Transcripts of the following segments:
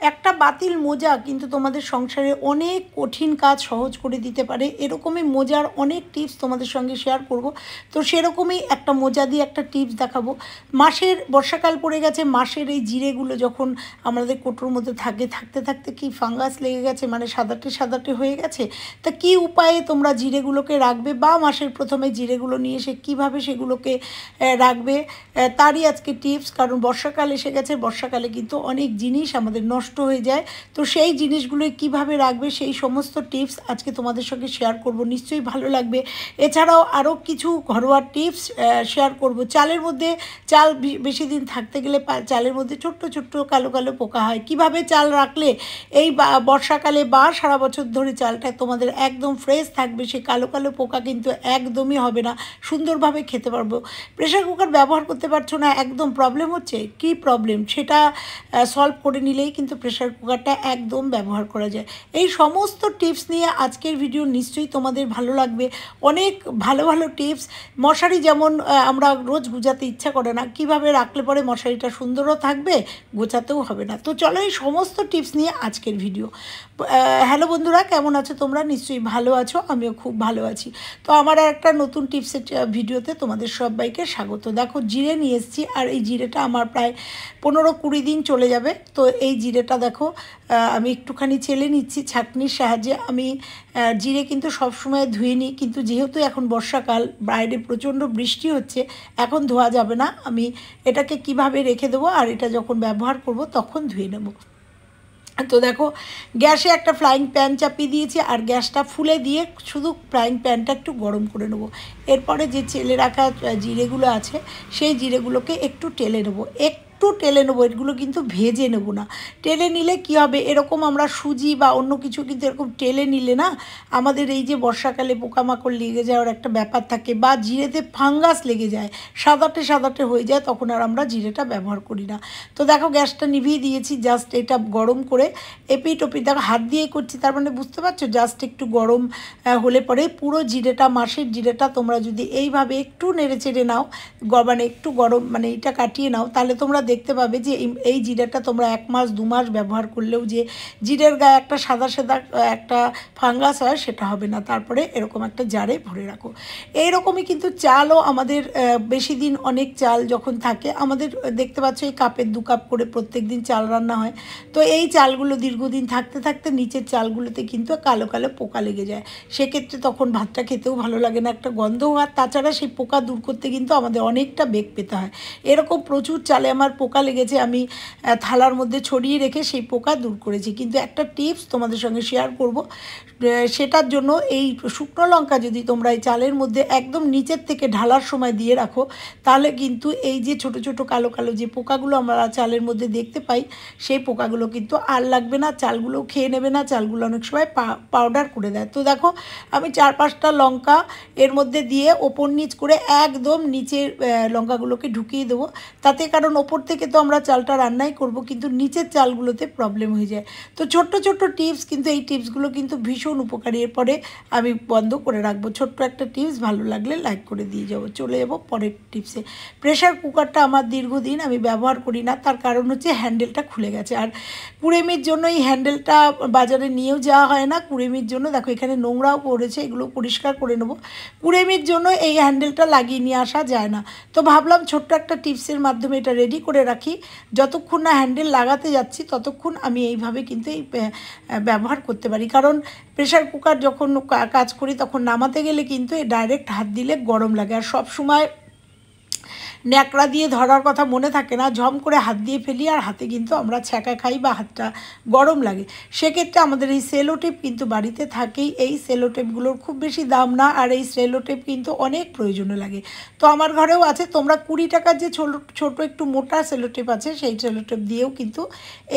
একটা বাতিল মোজা কিন্তু তোমাদের সংসারে অনেক কঠিন কাজ সহজ করে দিতে পারে। এরকমই মোজার অনেক টিপস তোমাদের সঙ্গে শেয়ার করব। তো সেরকমই একটা মোজা দিয়ে একটা টিপস দেখাবো। বর্ষাকাল পড়ে গেছে, মাসের এই জিরেগুলো যখন আমাদের কোটোর মধ্যে থাকতে থাকতে কি ফাঙ্গাস লেগে গেছে, মানে সাদাটে সাদাটে হয়ে গেছে। তা কি উপায়ে তোমরা জিরেগুলোকে রাখবে, বা মাসের প্রথমে জিরেগুলো নিয়ে এসে কীভাবে সেগুলোকে রাখবে, তারই আজকে টিপস। কারণ বর্ষাকাল এসে গেছে, বর্ষাকালে কিন্তু অনেক জিনিস আমাদের নষ্ট হয়ে যায়। তো সেই জিনিসগুলো কিভাবে রাখবে সেই সমস্ত টিপস আজকে তোমাদের সঙ্গে শেয়ার করব, নিশ্চয়ই ভালো লাগবে। এছাড়াও আরও কিছু ঘরোয়া টিপস শেয়ার করব। চালের মধ্যে চাল বেশি দিন থাকতে গেলে চালের মধ্যে ছোট্ট ছোট্ট কালো কালো পোকা হয়। কিভাবে চাল রাখলে এই বর্ষাকালে বা সারা বছর ধরে চালটা তোমাদের একদম ফ্রেশ থাকবে, সেই কালো কালো পোকা কিন্তু একদমই হবে না, সুন্দরভাবে খেতে পারবো। প্রেশার কুকার ব্যবহার করতে পারছো না, একদম প্রবলেম হচ্ছে, কি প্রবলেম সেটা সলভ করে নিলেই কিন্তু প্রেশার কুকারটা একদম ব্যবহার করা যায়। এই সমস্ত টিপস নিয়ে আজকের ভিডিও নিশ্চয়ই তোমাদের ভালো লাগবে। অনেক ভালো ভালো টিপস। মশারি যেমন আমরা রোজ গুজাতে ইচ্ছা করে না, কিভাবে রাখলে পরে মশারিটা সুন্দরও থাকবে, গোছাতেও হবে না। তো চলো এই সমস্ত টিপস নিয়ে আজকের ভিডিও। হ্যালো বন্ধুরা, কেমন আছো তোমরা? নিশ্চয়ই ভালো আছো, আমিও খুব ভালো আছি। তো আমার একটা নতুন টিপসের ভিডিওতে তোমাদের সবাইকে স্বাগত। দেখো জিরে নিয়ে এসেছি, আর এই জিরেটা আমার প্রায় 15-20 দিন চলে যাবে। তো এই জিরেটা দেখো আমি একটুখানি চেলে নিচ্ছি ছাঁকনির সাহায্যে। আমি জিরে কিন্তু সবসময় ধুয়ে নিই, কিন্তু যেহেতু এখন বর্ষাকাল, বাইরে প্রচণ্ড বৃষ্টি হচ্ছে, এখন ধোয়া যাবে না। আমি এটাকে কিভাবে রেখে দেবো, আর এটা যখন ব্যবহার করব তখন ধুয়ে নেব। তো দেখো গ্যাসে একটা ফ্রাইং প্যান চাপিয়ে দিয়েছি, আর গ্যাসটা ফুলে দিয়ে শুধু ফ্রাইং প্যানটা একটু গরম করে নেবো। এরপরে যে চেলে রাখা জিরেগুলো আছে সেই জিরেগুলোকে একটু টেলে নেবো, এগুলো কিন্তু ভেজে নেব না। টেলে নিলে কি হবে, এরকম আমরা সুজি বা অন্য কিছু কিন্তু এরকম টেলে নিলে না আমাদের এই যে বর্ষাকালে পোকামাকড় লেগে যাওয়ার একটা ব্যাপার থাকে, বা জিরেতে ফাঙ্গাস লেগে যায়, সাদাটে সাদাটে হয়ে যায়, তখন আর আমরা জিরেটা ব্যবহার করি না। তো দেখো গ্যাসটা নিভিয়ে দিয়েছি, জাস্ট এটা গরম করে এপিট ওপিট দেখো হাত দিয়েই করছি, তার মানে বুঝতে পারছো জাস্ট একটু গরম হলে পরে পুরো জিরেটা, মাসের জিরেটা তোমরা যদি এইভাবে একটু নেড়ে চেড়ে নাও, মানে একটু গরম মানে এটা কাটিয়ে নাও, তাহলে তোমরা দেখতে পাবে যে এই জিরেটা তোমরা 1 মাস 2 মাস ব্যবহার করলেও যে জিরের গায়ে একটা সাদা সাদা একটা ফাঙ্গাস হয় সেটা হবে না। তারপরে এরকম একটা জারে ভরে রাখো। এইরকমই কিন্তু চালও আমাদের বেশি দিন, অনেক চাল যখন থাকে আমাদের, দেখতে পাচ্ছ এই কাপের 2 কাপ করে প্রত্যেক দিন চাল রান্না হয়। তো এই চালগুলো দীর্ঘদিন থাকতে থাকতে নিচের চালগুলোতে কিন্তু কালো কালো পোকা লেগে যায়। সেক্ষেত্রে তখন ভাতটা খেতেও ভালো লাগে না, একটা গন্ধও। আর তাছাড়া সেই পোকা দূর করতে কিন্তু আমাদের অনেকটা বেগ পেতে হয়। এরকম প্রচুর চালে আমার পোকা লেগেছে, আমি থালার মধ্যে ছড়িয়ে রেখে সেই পোকা দূর করেছি। কিন্তু একটা টিপস তোমাদের সঙ্গে শেয়ার করব, সেটার জন্য এই শুকনো লঙ্কা যদি তোমরা এই চালের মধ্যে একদম নিচের থেকে ঢালার সময় দিয়ে রাখো, তাহলে কিন্তু এই যে ছোট ছোট কালো কালো যে পোকাগুলো আমরা চালের মধ্যে দেখতে পাই, সেই পোকাগুলো কিন্তু আর লাগবে না, চালগুলো খেয়ে নেবে না, চালগুলো অনেক সময় পাউডার করে দেয়। তো দেখো আমি 4-5টা লঙ্কা এর মধ্যে দিয়ে ওপর নিচ করে একদম নিচের লঙ্কাগুলোকে ঢুকিয়ে দেবো, তাতে কারণ ওপর থেকে তো আমরা চালটা রান্নাই করব, কিন্তু নিচের চালগুলোতে প্রবলেম হয়ে যায়। তো ছোট্ট ছোট্ট টিপস, কিন্তু এই টিপসগুলো কিন্তু ভীষণ উপকারী। এরপরে আমি বন্ধ করে রাখবো। ছোট্ট একটা টিপস, ভালো লাগলে লাইক করে দিয়ে যাবো। চলে যাবো পরের টিপসে। প্রেশার কুকারটা আমার দীর্ঘদিন আমি ব্যবহার করি না, তার কারণ হচ্ছে হ্যান্ডেলটা খুলে গেছে। আর কুড়েমির জন্য এই হ্যান্ডেলটা বাজারে নিয়েও যাওয়া হয় না। কুড়েমির জন্য দেখো এখানে নোংরাও পড়েছে, এগুলো পরিষ্কার করে নেবো। কুড়েমির জন্য এই হ্যান্ডেলটা লাগিয়ে নিয়ে আসা যায় না। তো ভাবলাম ছোট্ট একটা টিপসের মাধ্যমে এটা রেডি করে রাখি, যতক্ষণ না হ্যান্ডেল লাগাতে যাচ্ছি ততক্ষণ আমি এইভাবে কিন্তু এই ব্যবহার করতে পারি। কারণ প্রেশার কুকার যখন কাজ করি তখন নামাতে গেলে কিন্তু ডাইরেক্ট হাত দিলে গরম লাগে, আর সব সময় ন্যাকড়া দিয়ে ধরার কথা মনে থাকে না, ঝম করে হাত দিয়ে ফেলি, আর হাতে কিন্তু আমরা ছ্যাঁকা খাই বা হাতটা গরম লাগে। সেক্ষেত্রে আমাদের এই সেলো টেপ কিন্তু বাড়িতে থাকেই। এই সেলো টেপগুলোর খুব বেশি দাম না, আর এই সেলো টেপ কিন্তু অনেক প্রয়োজনে লাগে। তো আমার ঘরেও আছে, তোমরা 20 টাকার যে ছোটো একটু মোটা সেলো টেপ আছে সেই সেলো টেপ দিয়েও কিন্তু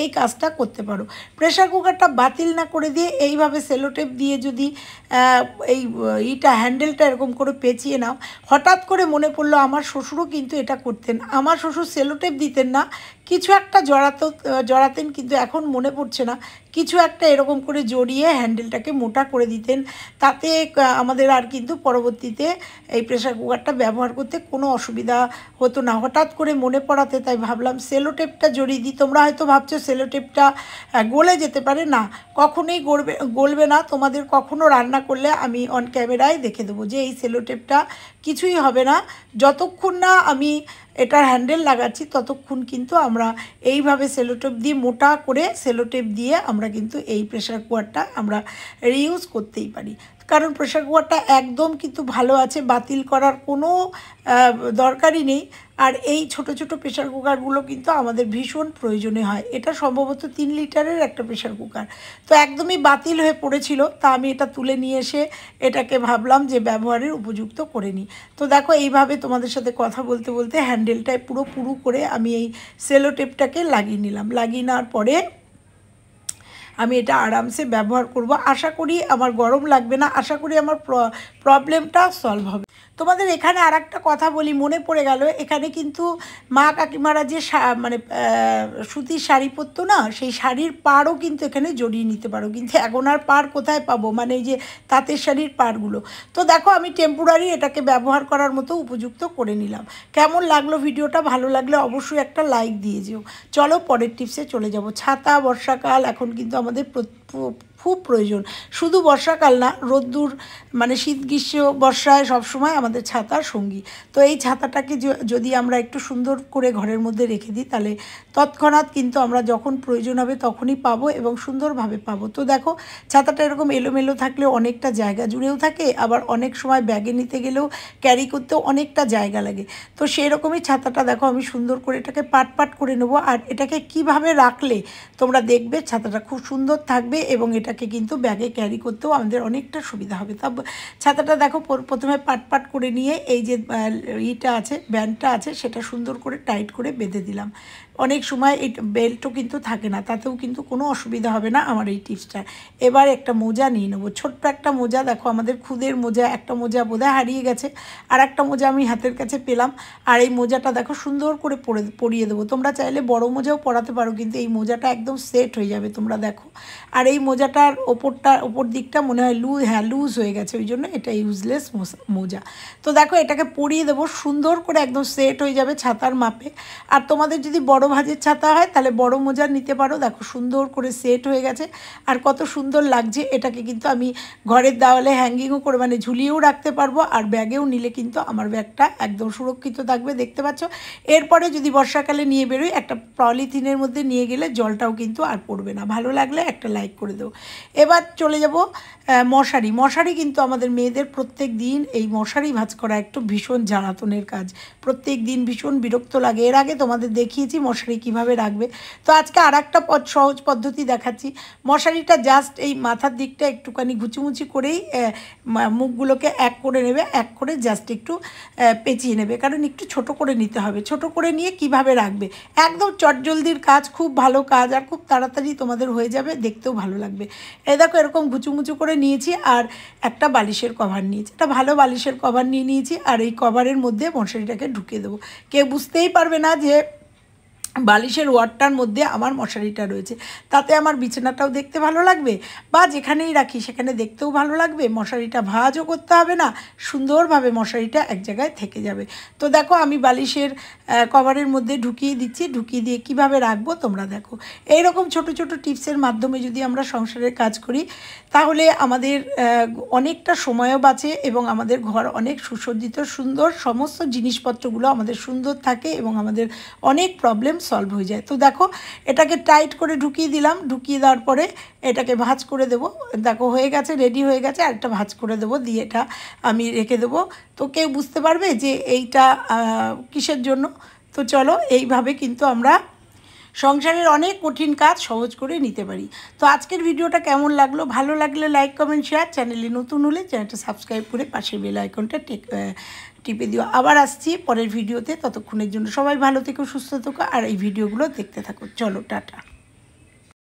এই কাজটা করতে পারো। প্রেশার কুকারটা বাতিল না করে দিয়ে এইভাবে সেলো টেপ দিয়ে যদি এইটা হ্যান্ডেলটা এরকম করে পেঁচিয়ে নাও। হঠাৎ করে মনে পড়লো আমার শ্বশুরও কিন্তু এটা করতেন। আমার শ্বশুর সেলো টেপ দিতেন না, কিছু একটা জড়াতেন, কিন্তু এখন মনে পড়ছে না। কিছু একটা এরকম করে জড়িয়ে হ্যান্ডেলটাকে মোটা করে দিতেন, তাতে আমাদের আর কিন্তু পরবর্তীতে এই প্রেশার কুকারটা ব্যবহার করতে কোনো অসুবিধা হতো না। হঠাৎ করে মনে পড়াতে তাই ভাবলাম সেলো টেপটা জড়িয়ে দিই। তোমরা হয়তো ভাবছো সেলো টেপটা গলে যেতে পারে, না, কখনোই গলবে না। তোমাদের কখনো রান্না করলে আমি অন ক্যামেরায় দেখে দেবো যে এই সেলো টেপটা কিছুই হবে না। যতক্ষণ না আমি এটার হ্যান্ডেল লাগাচ্ছি ততক্ষণ কিন্তু আমরা এইভাবে সেলোটেপ দিয়ে মোটা করে সেলোটেপ দিয়ে আমরা কিন্তু এই প্রেশার কুকারটা আমরা রিউজ করতেই পারি। কারণ প্রেশার কুকারটা একদম কিন্তু ভালো আছে, বাতিল করার কোনো দরকারই নেই। আর এই ছোট ছোট প্রেশার কুকারগুলো কিন্তু আমাদের ভীষণ প্রয়োজনে হয়। এটা সম্ভবত 3 লিটারের একটা প্রেশার কুকার, তো একদমই বাতিল হয়ে পড়েছিল, তা আমি এটা তুলে নিয়ে এসে এটাকে ভাবলাম যে ব্যবহারের উপযুক্ত করে নিই। তো দেখো এইভাবে তোমাদের সাথে কথা বলতে বলতে হ্যান্ডেলটায় পুরো করে আমি এই সেলো টেপটাকে লাগিয়ে নিলাম। লাগিয়ে নেওয়ার পরে আমি এটা আরামসে ব্যবহার করব। আশা করি আমার গরম লাগবে না, আশা করি আমার প্রবলেমটা সলভ হবে। তোমাদের এখানে আর একটা কথা বলি, মনে পড়ে গেল, এখানে কিন্তু মা কাকিমারা যে মানে সুতির শাড়ি পরতো না, সেই শাড়ির পাড়ও কিন্তু এখানে জড়িয়ে নিতে পারো। কিন্তু এখন আর পাড় কোথায় পাবো, মানে এই যে তাঁতের শাড়ির পাড়গুলো। তো দেখো আমি টেম্পোরারি এটাকে ব্যবহার করার মতো উপযুক্ত করে নিলাম। কেমন লাগলো ভিডিওটা? ভালো লাগলে অবশ্যই একটা লাইক দিয়ে যেও। চলো পরের টিপসে চলে যাব। ছাতা, বর্ষাকাল এখন কিন্তু আমাদের খুব প্রয়োজন। শুধু বর্ষাকাল না, রোদ্দুর মানে শীত, গ্রীষ্ম, বর্ষায় সবসময় আমাদের ছাতার সঙ্গী। তো এই ছাতাটাকে যদি আমরা একটু সুন্দর করে ঘরের মধ্যে রেখে দিই, তাহলে তৎক্ষণাৎ কিন্তু আমরা যখন প্রয়োজন হবে তখনই পাবো এবং সুন্দরভাবে পাবো। তো দেখো ছাতাটা এরকম এলোমেলো থাকলে অনেকটা জায়গা জুড়েও থাকে, আবার অনেক সময় ব্যাগে নিতে গেলেও ক্যারি করতেও অনেকটা জায়গা লাগে। তো সেই রকমই ছাতাটা দেখো আমি সুন্দর করে এটাকে পাট করে নেবো। আর এটাকে কিভাবে রাখলে তোমরা দেখবে ছাতাটা খুব সুন্দর থাকবে এবং এটাকে কিন্তু ব্যাগে ক্যারি করতেও আমাদের অনেকটা সুবিধা হবে। তা ছাতাটা দেখো প্রথমে পাট করে নিয়ে এই যে ইটা আছে, ব্যান্ডটা আছে, সেটা সুন্দর করে টাইট করে বেঁধে দিলাম। অনেক সময় এই বেল্টও কিন্তু থাকে না, তাতেও কিন্তু কোনো অসুবিধা হবে না আমার এই টিপসটা। এবার একটা মোজা নিয়ে নেবো, ছোট্ট একটা মোজা। দেখো আমাদের খুদের মোজা, একটা মোজা বোধহয় হারিয়ে গেছে, আর একটা মোজা আমি হাতের কাছে পেলাম। আর এই মোজাটা দেখো সুন্দর করে পরিয়ে দেবো। তোমরা চাইলে বড় মোজাও পরাতে পারো, কিন্তু এই মোজাটা একদম সেট হয়ে যাবে, তোমরা দেখো। আর এই মোজাটার ওপর দিকটা মনে হয় লুজ হয়ে গেছে, ওই জন্য এটা ইউজলেস মোজা। তো দেখো এটাকে পরিয়ে দেবো, সুন্দর করে একদম সেট হয়ে যাবে ছাতার মাপে। আর তোমাদের যদি বড় ভাঁজের ছাতা হয় তাহলে বড় মোজা নিতে পারো। দেখো সুন্দর করে সেট হয়ে গেছে আর কত সুন্দর লাগছে। এটাকে কিন্তু আমি ঘরের দেওয়ালে হ্যাঙ্গিংও করে মানে ঝুলিয়েও রাখতে পারবো, আর ব্যাগেও নিলে কিন্তু আমার ব্যাগটা একদম সুরক্ষিত থাকবে, দেখতে পাচ্ছ। এরপরে যদি বর্ষাকালে নিয়ে বেরোই, একটা পলিথিনের মধ্যে নিয়ে গেলে জলটাও কিন্তু আর পড়বে না। ভালো লাগলে একটা লাইক করে দেবো। এবার চলে যাব মশারি কিন্তু আমাদের মেয়েদের প্রত্যেক দিন এই মশারি ভাঁজ করা একটু ভীষণ জ্বালাতনের কাজ। প্রত্যেক দিন ভীষণ বিরক্ত লাগে। এর আগে তোমাদের দেখিয়েছি মশারি কিভাবে রাখবে, তো আজকে আর একটা সহজ পদ্ধতি দেখাচ্ছি। মশারিটা জাস্ট এই মাথার দিকটা একটুখানি ঘুচুমুচি করেই মুখগুলোকে এক করে নেবে, এক করে জাস্ট একটু পেঁচিয়ে নেবে, কারণ একটু ছোট করে নিতে হবে। ছোট করে নিয়ে কিভাবে রাখবে, একদম চটজলদির কাজ, খুব ভালো কাজ, আর খুব তাড়াতাড়ি তোমাদের হয়ে যাবে, দেখতেও ভালো লাগবে। এই দেখো এরকম ঘুচুমুচু করে নিয়েছি, আর একটা বালিশের কভার নিয়েছি, একটা ভালো বালিশের কভার নিয়েছি, আর এই কভারের মধ্যে মশারিটাকে ঢুকিয়ে দেবো। কেউ বুঝতেই পারবে না যে বালিশের ওয়ারটার মধ্যে আমার মশারিটা রয়েছে। তাতে আমার বিছানাটাও দেখতে ভালো লাগবে, বা যেখানেই রাখি সেখানে দেখতেও ভালো লাগবে। মশারিটা ভাঁজও করতে হবে না, সুন্দরভাবে মশারিটা এক জায়গায় থেকে যাবে। তো দেখো আমি বালিশের কভারের মধ্যে ঢুকিয়ে দিচ্ছি। ঢুকিয়ে দিয়ে কিভাবে রাখবো তোমরা দেখো। এইরকম ছোট ছোট টিপসের মাধ্যমে যদি আমরা সংসারের কাজ করি, তাহলে আমাদের অনেকটা সময়ও বাঁচে এবং আমাদের ঘর অনেক সুসজ্জিত, সুন্দর, সমস্ত জিনিসপত্রগুলো আমাদের সুন্দর থাকে এবং আমাদের অনেক প্রবলেম সলভ হয়ে যায়। তো দেখো এটাকে টাইট করে ঢুকিয়ে দিলাম। ঢুকিয়ে দেওয়ার পরে এটাকে ভাঁজ করে দেবো। দেখো হয়ে গেছে, রেডি হয়ে গেছে। আর একটা ভাঁজ করে দেবো, দিয়ে এটা আমি রেখে দেবো। তো কেউ বুঝতে পারবে যে এইটা কিসের জন্য। তো চলো এইভাবে কিন্তু আমরা সংসারের অনেক কঠিন কাজ সহজ করে নিতে পারি। তো আজকের ভিডিওটা কেমন লাগলো? ভালো লাগলে লাইক, কমেন্ট, শেয়ার। চ্যানেলে নতুন হলে চ্যানেলটা সাবস্ক্রাইব করে পাশের বেল আইকনটা টিপে দিও। আবার আসছি পরের ভিডিওতে। ততক্ষণের জন্য সবাই ভালো থেকো, সুস্থ থেকো, আর এই ভিডিওগুলো দেখতে থাকো। চলো টাটা।